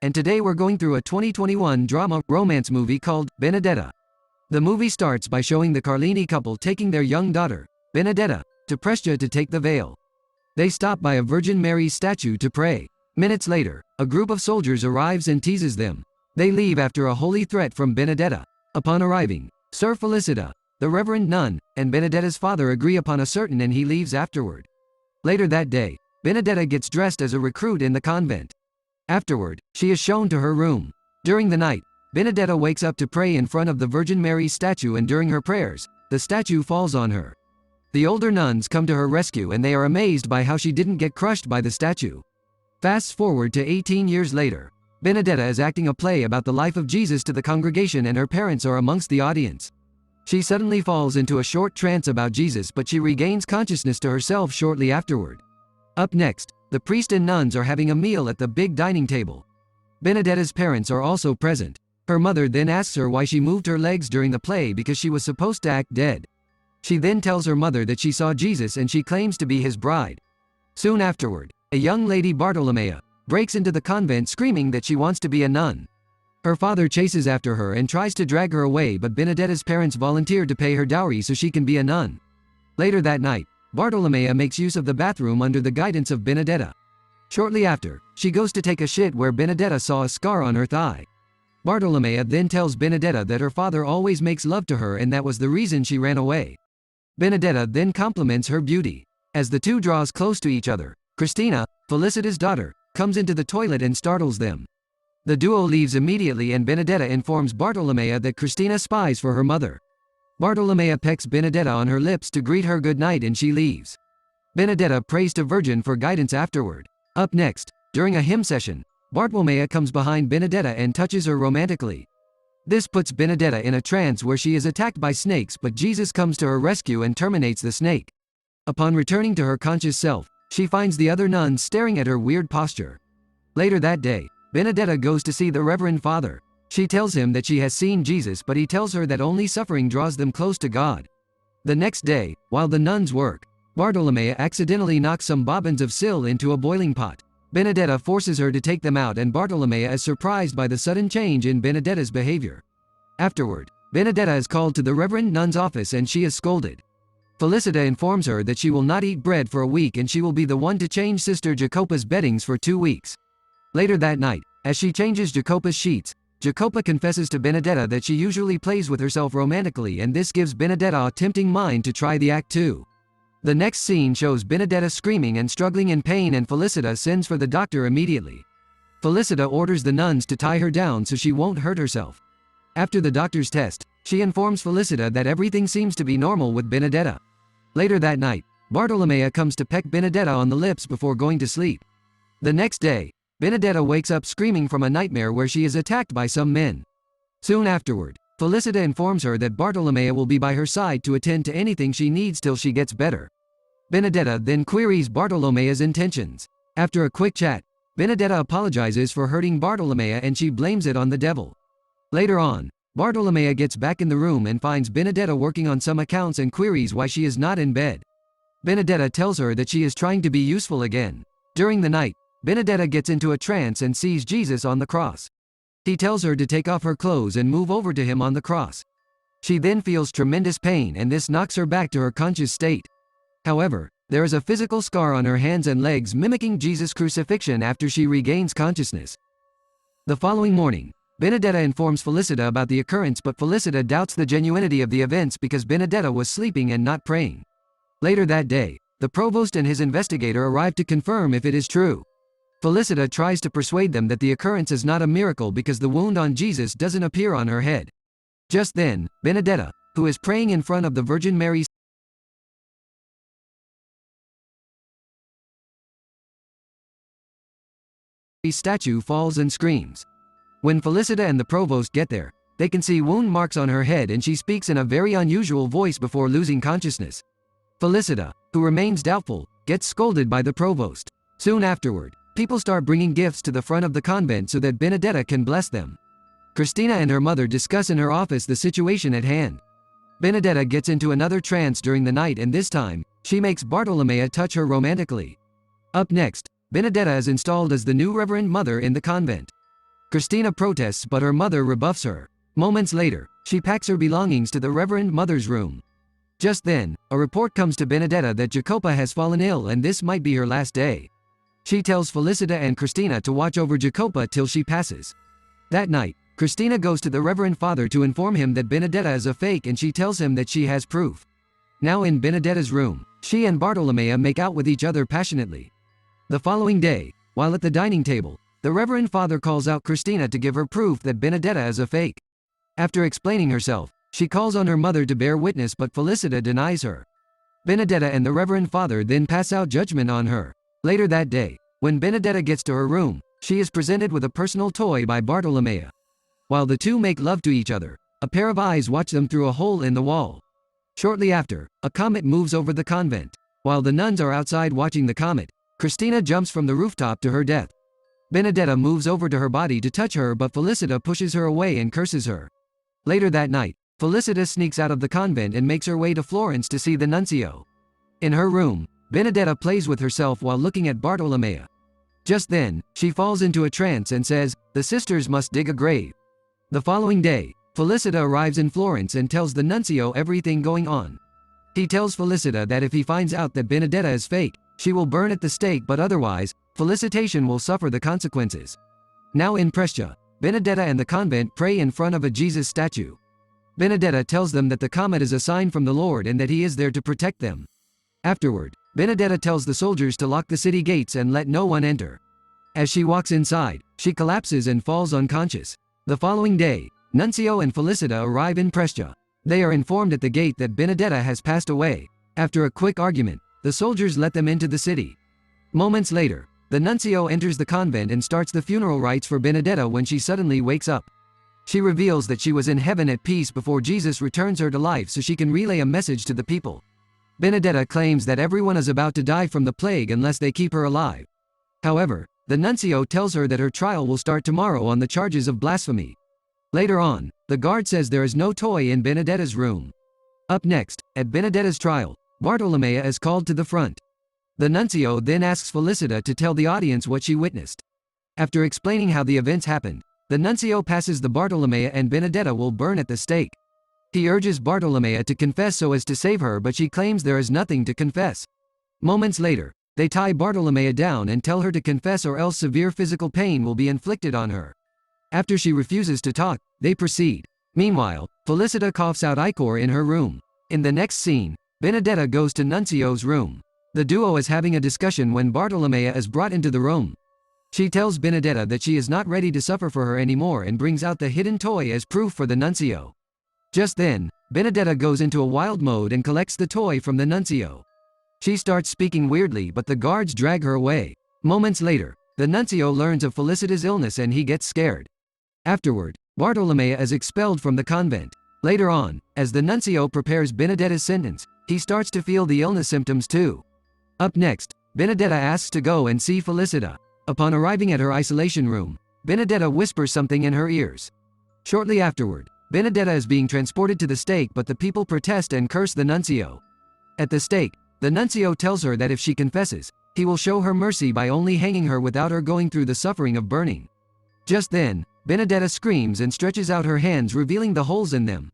and today we're going through a 2021 drama romance movie called Benedetta. The movie starts by showing the Carlini couple taking their young daughter, Benedetta, to Prescia to take the veil. They stop by a Virgin Mary's statue to pray. Minutes later, a group of soldiers arrives and teases them. They leave after a holy threat from Benedetta. Upon arriving, Sir Felicita, the reverend nun, and Benedetta's father agree upon a certain and he leaves afterward. Later that day, Benedetta gets dressed as a recruit in the convent. Afterward, she is shown to her room. During the night, Benedetta wakes up to pray in front of the Virgin Mary's statue, and during her prayers, the statue falls on her. The older nuns come to her rescue and they are amazed by how she didn't get crushed by the statue. Fast forward to 18 years later. Benedetta is acting a play about the life of Jesus to the congregation and her parents are amongst the audience. She suddenly falls into a short trance about Jesus, but she regains consciousness to herself shortly afterward. Up next, the priest and nuns are having a meal at the big dining table. Benedetta's parents are also present. Her mother then asks her why she moved her legs during the play because she was supposed to act dead. She then tells her mother that she saw Jesus and she claims to be his bride. Soon afterward, a young lady, Bartolomea, breaks into the convent screaming that she wants to be a nun. Her father chases after her and tries to drag her away, but Benedetta's parents volunteer to pay her dowry so she can be a nun. Later that night, Bartolomea makes use of the bathroom under the guidance of Benedetta. Shortly after, she goes to take a shit where Benedetta saw a scar on her thigh. Bartolomea then tells Benedetta that her father always makes love to her and that was the reason she ran away. Benedetta then compliments her beauty. As the two draws close to each other, Christina, Felicita's daughter, comes into the toilet and startles them. The duo leaves immediately and Benedetta informs Bartolomea that Christina spies for her mother. Bartolomea pecks Benedetta on her lips to greet her good night and she leaves. Benedetta prays to Virgin for guidance afterward. Up next, during a hymn session, Bartolomea comes behind Benedetta and touches her romantically. This puts Benedetta in a trance where she is attacked by snakes, but Jesus comes to her rescue and terminates the snake. Upon returning to her conscious self, she finds the other nuns staring at her weird posture. Later that day, Benedetta goes to see the Reverend Father. She tells him that she has seen Jesus, but he tells her that only suffering draws them close to God. The next day, while the nuns work, Bartolomea accidentally knocks some bobbins of silk into a boiling pot. Benedetta forces her to take them out and Bartolomea is surprised by the sudden change in Benedetta's behavior. Afterward, Benedetta is called to the Reverend Nun's office and she is scolded. Felicita informs her that she will not eat bread for a week and she will be the one to change Sister Jacopa's beddings for 2 weeks. Later that night, as she changes Jacopa's sheets, Jacopa confesses to Benedetta that she usually plays with herself romantically, and this gives Benedetta a tempting mind to try the act too. The next scene shows Benedetta screaming and struggling in pain and Felicita sends for the doctor immediately. Felicita orders the nuns to tie her down so she won't hurt herself. After the doctor's test, she informs Felicita that everything seems to be normal with Benedetta. Later that night, Bartolomea comes to peck Benedetta on the lips before going to sleep. The next day, Benedetta wakes up screaming from a nightmare where she is attacked by some men. Soon afterward, Felicita informs her that Bartolomea will be by her side to attend to anything she needs till she gets better. Benedetta then queries Bartolomea's intentions. After a quick chat, Benedetta apologizes for hurting Bartolomea and she blames it on the devil. Later on, Bartolomea gets back in the room and finds Benedetta working on some accounts and queries why she is not in bed. Benedetta tells her that she is trying to be useful again. During the night, Benedetta gets into a trance and sees Jesus on the cross. He tells her to take off her clothes and move over to him on the cross. She then feels tremendous pain and this knocks her back to her conscious state. However, there is a physical scar on her hands and legs mimicking Jesus' crucifixion after she regains consciousness. The following morning, Benedetta informs Felicita about the occurrence, but Felicita doubts the genuinity of the events because Benedetta was sleeping and not praying. Later that day, the provost and his investigator arrive to confirm if it is true. Felicita tries to persuade them that the occurrence is not a miracle because the wound on Jesus doesn't appear on her head. Just then, Benedetta, who is praying in front of the Virgin Mary's statue, falls and screams. When Felicita and the provost get there, they can see wound marks on her head and she speaks in a very unusual voice before losing consciousness. Felicita, who remains doubtful, gets scolded by the provost. Soon afterward, people start bringing gifts to the front of the convent so that Benedetta can bless them. Christina and her mother discuss in her office the situation at hand. Benedetta gets into another trance during the night and this time, she makes Bartolomea touch her romantically. Up next, Benedetta is installed as the new Reverend Mother in the convent. Christina protests but her mother rebuffs her. Moments later, she packs her belongings to the Reverend Mother's room. Just then, a report comes to Benedetta that Jacopa has fallen ill and this might be her last day. She tells Felicita and Christina to watch over Jacopa till she passes. That night, Christina goes to the Reverend Father to inform him that Benedetta is a fake and she tells him that she has proof. Now in Benedetta's room, she and Bartolomea make out with each other passionately. The following day, while at the dining table, the Reverend Father calls out Christina to give her proof that Benedetta is a fake. After explaining herself, she calls on her mother to bear witness but Felicita denies her. Benedetta and the Reverend Father then pass out judgment on her. Later that day, when Benedetta gets to her room, she is presented with a personal toy by Bartolomea. While the two make love to each other, a pair of eyes watch them through a hole in the wall. Shortly after, a comet moves over the convent. While the nuns are outside watching the comet, Christina jumps from the rooftop to her death. Benedetta moves over to her body to touch her but Felicita pushes her away and curses her. Later that night, Felicita sneaks out of the convent and makes her way to Florence to see the nuncio. In her room, Benedetta plays with herself while looking at Bartolomea. Just then, she falls into a trance and says, "The sisters must dig a grave." The following day, Felicita arrives in Florence and tells the nuncio everything going on. He tells Felicita that if he finds out that Benedetta is fake, she will burn at the stake but otherwise, Felicitation will suffer the consequences. Now in Brescia, Benedetta and the convent pray in front of a Jesus statue. Benedetta tells them that the comet is a sign from the Lord and that he is there to protect them. Afterward, Benedetta tells the soldiers to lock the city gates and let no one enter. As she walks inside, she collapses and falls unconscious. The following day, Nunzio and Felicita arrive in Brescia. They are informed at the gate that Benedetta has passed away. After a quick argument, the soldiers let them into the city. Moments later, the nuncio enters the convent and starts the funeral rites for Benedetta when she suddenly wakes up. She reveals that she was in heaven at peace before Jesus returns her to life so she can relay a message to the people. Benedetta claims that everyone is about to die from the plague unless they keep her alive. However, the nuncio tells her that her trial will start tomorrow on the charges of blasphemy. Later on, the guard says there is no toy in Benedetta's room. Up next, at Benedetta's trial, Bartolomea is called to the front. The nuncio then asks Felicita to tell the audience what she witnessed. After explaining how the events happened, the nuncio passes the Bartolomea and Benedetta will burn at the stake. He urges Bartolomea to confess so as to save her but she claims there is nothing to confess. Moments later, they tie Bartolomea down and tell her to confess or else severe physical pain will be inflicted on her. After she refuses to talk, they proceed. Meanwhile, Felicita coughs out ichor in her room. In the next scene, Benedetta goes to Nuncio's room. The duo is having a discussion when Bartolomea is brought into the room. She tells Benedetta that she is not ready to suffer for her anymore and brings out the hidden toy as proof for the nuncio. Just then, Benedetta goes into a wild mode and collects the toy from the nuncio. She starts speaking weirdly but the guards drag her away. Moments later, the nuncio learns of Felicita's illness and he gets scared. Afterward, Bartolomea is expelled from the convent. Later on, as the nuncio prepares Benedetta's sentence, he starts to feel the illness symptoms too. Up next, Benedetta asks to go and see Felicita. Upon arriving at her isolation room, Benedetta whispers something in her ears. Shortly afterward, Benedetta is being transported to the stake but the people protest and curse the nuncio. At the stake, the nuncio tells her that if she confesses, he will show her mercy by only hanging her without her going through the suffering of burning. Just then, Benedetta screams and stretches out her hands revealing the holes in them.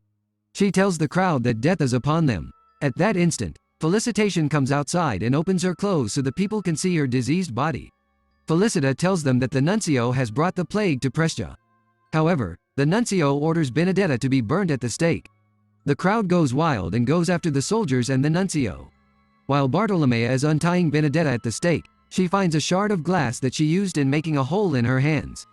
She tells the crowd that death is upon them. At that instant, Felicitation comes outside and opens her clothes so the people can see her diseased body. Felicita tells them that the nuncio has brought the plague to Brescia. However, the nuncio orders Benedetta to be burned at the stake. The crowd goes wild and goes after the soldiers and the nuncio. While Bartolomea is untying Benedetta at the stake, she finds a shard of glass that she used in making a hole in her hands.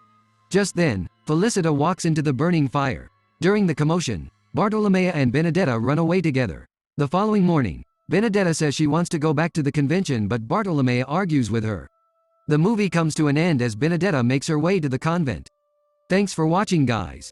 Just then, Felicita walks into the burning fire. During the commotion, Bartolomea and Benedetta run away together. The following morning, Benedetta says she wants to go back to the convention but Bartolomea argues with her. The movie comes to an end as Benedetta makes her way to the convent. Thanks for watching, guys.